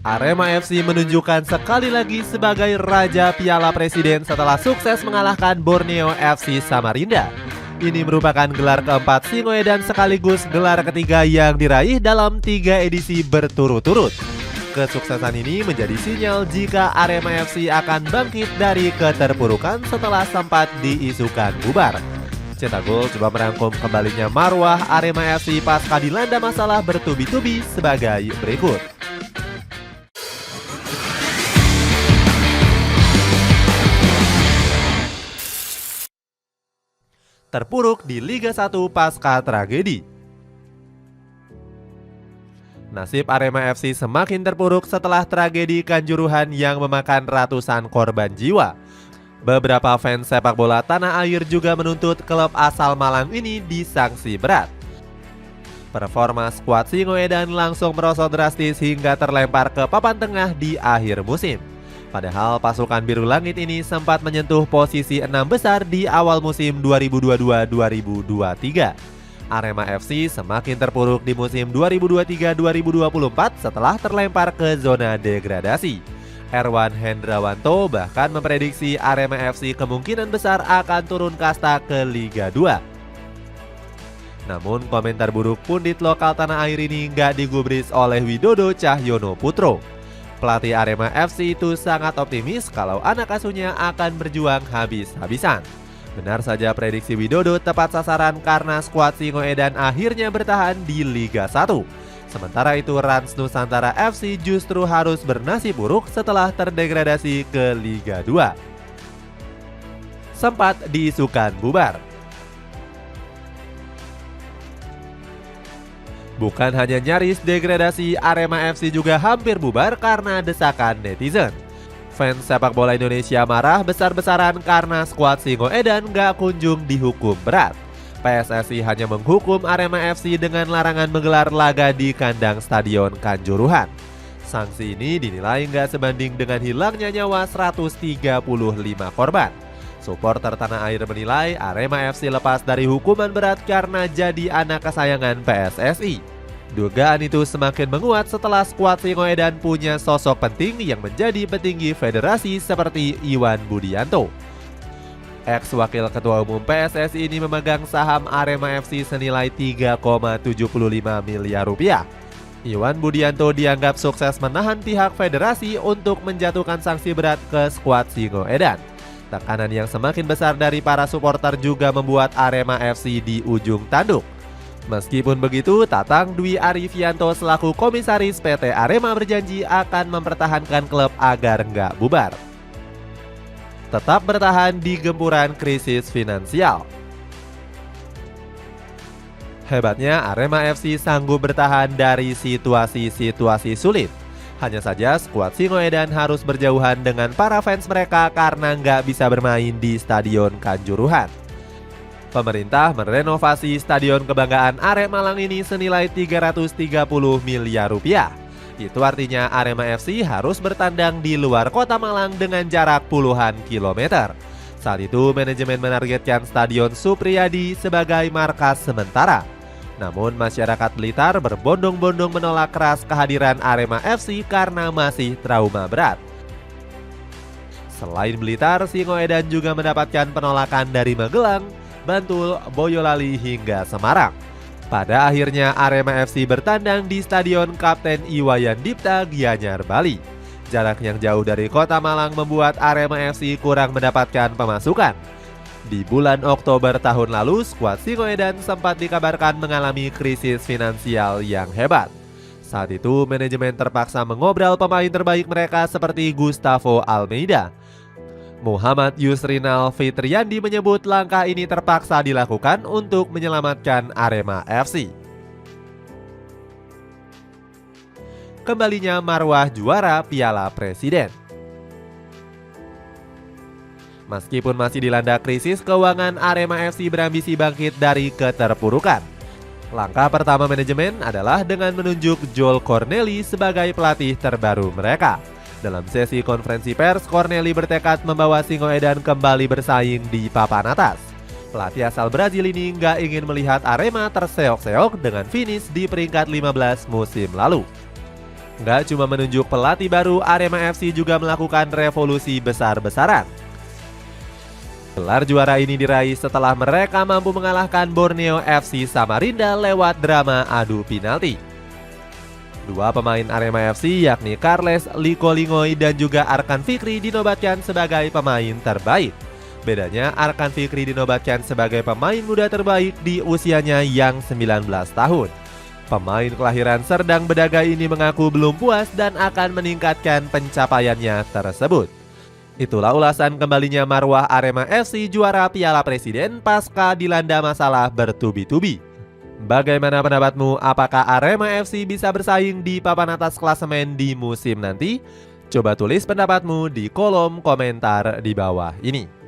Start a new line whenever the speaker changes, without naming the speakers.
Arema FC menunjukkan sekali lagi sebagai Raja Piala Presiden setelah sukses mengalahkan Borneo FC Samarinda. Ini merupakan gelar keempat Singoedan sekaligus gelar ketiga yang diraih dalam 3 edisi berturut-turut. Kesuksesan ini menjadi sinyal jika Arema FC akan bangkit dari keterpurukan setelah sempat diisukan bubar. Cetak Gol coba merangkum kembalinya marwah Arema FC pasca dilanda masalah bertubi-tubi sebagai berikut. Terpuruk di Liga 1 pasca tragedi. Nasib Arema FC semakin terpuruk setelah tragedi Kanjuruhan yang memakan ratusan korban jiwa. Beberapa fans sepak bola tanah air juga menuntut klub asal Malang ini disanksi berat. Performa skuad Singoedan langsung merosot drastis hingga terlempar ke papan tengah di akhir musim. Padahal pasukan Biru Langit ini sempat menyentuh posisi 6 besar di awal musim 2022-2023. Arema FC semakin terpuruk di musim 2023-2024 setelah terlempar ke zona degradasi. Erwan Hendrawanto bahkan memprediksi Arema FC kemungkinan besar akan turun kasta ke Liga 2. Namun komentar buruk pundit lokal tanah air ini nggak digubris oleh Widodo Cahyono Putro. Pelatih Arema FC itu sangat optimis kalau anak asuhnya akan berjuang habis-habisan. Benar saja prediksi Widodo tepat sasaran karena skuad Singoedan akhirnya bertahan di Liga 1. Sementara itu Rans Nusantara FC justru harus bernasib buruk setelah terdegradasi ke Liga 2. Sempat diisukan bubar. Bukan hanya nyaris degradasi, Arema FC juga hampir bubar karena desakan netizen. Fans sepak bola Indonesia marah besar-besaran karena skuad Singoedan gak kunjung dihukum berat. PSSI hanya menghukum Arema FC dengan larangan menggelar laga di kandang Stadion Kanjuruhan. Sanksi ini dinilai gak sebanding dengan hilangnya nyawa 135 korban. Supporter tanah air menilai Arema FC lepas dari hukuman berat karena jadi anak kesayangan PSSI. Dugaan itu semakin menguat setelah skuad Singoedan punya sosok penting yang menjadi petinggi federasi seperti Iwan Budianto. Ex-wakil ketua umum PSSI ini memegang saham Arema FC senilai 3,75 miliar rupiah. Iwan Budianto dianggap sukses menahan pihak federasi untuk menjatuhkan sanksi berat ke skuad Singoedan. Tekanan yang semakin besar dari para supporter juga membuat Arema FC di ujung tanduk. Meskipun begitu, Tatang Dwi Arifianto selaku komisaris PT Arema berjanji akan mempertahankan klub agar nggak bubar. Tetap bertahan di gempuran krisis finansial. Hebatnya Arema FC sanggup bertahan dari situasi-situasi sulit. Hanya saja skuad Singoedan harus berjauhan dengan para fans mereka karena nggak bisa bermain di Stadion Kanjuruhan. Pemerintah merenovasi Stadion Kebanggaan Arema Malang ini senilai 330 miliar rupiah. Itu artinya Arema FC harus bertandang di luar kota Malang dengan jarak puluhan kilometer. Saat itu manajemen menargetkan Stadion Supriyadi sebagai markas sementara. Namun masyarakat Blitar berbondong-bondong menolak keras kehadiran Arema FC karena masih trauma berat. Selain Blitar, Singoedan juga mendapatkan penolakan dari Magelang, Bantul, Boyolali hingga Semarang. Pada akhirnya Arema FC bertandang di Stadion Kapten Iwayan Dipta, Gianyar, Bali. Jarak yang jauh dari kota Malang membuat Arema FC kurang mendapatkan pemasukan. Di bulan Oktober tahun lalu, skuad Singoedan sempat dikabarkan mengalami krisis finansial yang hebat. Saat itu manajemen terpaksa mengobrol pemain terbaik mereka seperti Gustavo Almeida. Muhammad Yusrinal Fitriandi menyebut langkah ini terpaksa dilakukan untuk menyelamatkan Arema FC. Kembalinya marwah juara Piala Presiden. Meskipun masih dilanda krisis keuangan, Arema FC berambisi bangkit dari keterpurukan. Langkah pertama manajemen adalah dengan menunjuk Joel Corneli sebagai pelatih terbaru mereka. Dalam sesi konferensi pers, Corneli bertekad membawa Singoedan kembali bersaing di papan atas. Pelatih asal Brazil ini nggak ingin melihat Arema terseok-seok dengan finish di peringkat 15 musim lalu. Nggak cuma menunjuk pelatih baru, Arema FC juga melakukan revolusi besar-besaran. Gelar juara ini diraih setelah mereka mampu mengalahkan Borneo FC Samarinda lewat drama adu penalti. Dua pemain Arema FC yakni Carles Likolingoy dan juga Arkan Fikri dinobatkan sebagai pemain terbaik. Bedanya Arkan Fikri dinobatkan sebagai pemain muda terbaik di usianya yang 19 tahun. Pemain kelahiran Serdang Bedagai ini mengaku belum puas dan akan meningkatkan pencapaiannya tersebut. Itulah ulasan kembalinya marwah Arema FC juara Piala Presiden pasca dilanda masalah bertubi-tubi. Bagaimana pendapatmu? Apakah Arema FC bisa bersaing di papan atas klasemen di musim nanti? Coba tulis pendapatmu di kolom komentar di bawah ini.